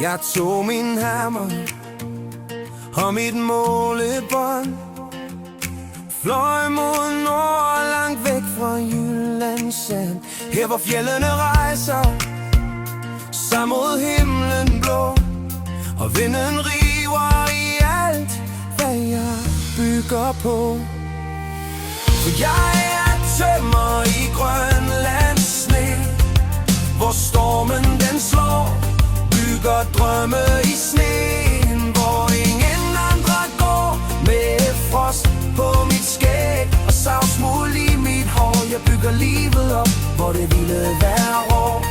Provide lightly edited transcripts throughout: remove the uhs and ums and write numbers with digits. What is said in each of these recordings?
Jeg tog min hammer og mit målebånd, fløj mod nord, langt væk fra Jyllands sand. Her hvor fjellene rejser sig mod himlen blå, og vinden river i alt, hvad jeg bygger på. For jeg er tømmer i Grønlands sne, hvor stormen den slår, bygger drømme i sneen, hvor ingen andre går. Med frost på mit skæg og savsmuld i mit hår, jeg bygger livet op, hvor det ville være rå.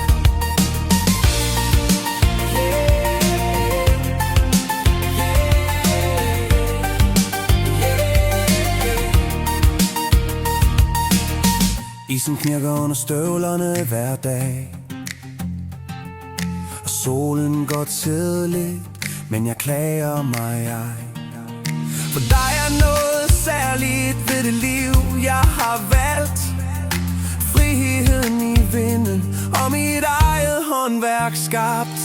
Isen knirker under støvlerne hver dag, og solen går tidligt, men jeg klager mig ej. For der er noget særligt ved det liv, jeg har valgt. Friheden i vinden og mit eget håndværk skabt.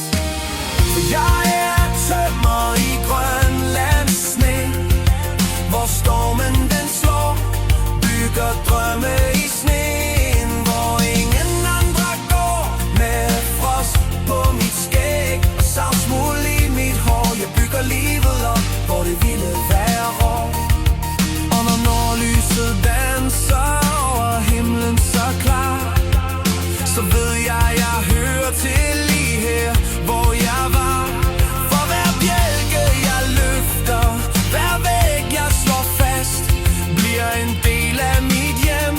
For jeg er tømmer i Grønlands sne, hvor stormen den slår, bygger drømme i sneen, hvor ingen andre går. Med frost på mit skæg og savsmuld i mit hår, jeg bygger livet op, hvor det ville være rå. Og når nordlyset danser over himlen så klar, så ved jeg hører til lige her, hvor jeg var. For hver bjælke jeg løfter, hver væg jeg slår fast, bliver en del af mit hjem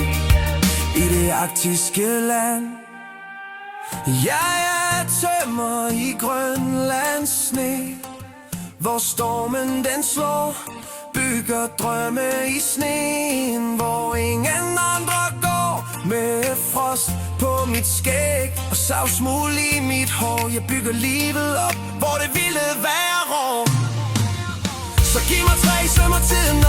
i det arktiske land. Jeg er tømmer i Grønlands sne, hvor stormen den slår, bygger drømme i sneen, hvor ingen andre går. Med frost på mit skæg og savsmuld i mit hår, jeg bygger livet op, hvor det ville være rå. Så giv mig 3 sømmer tiden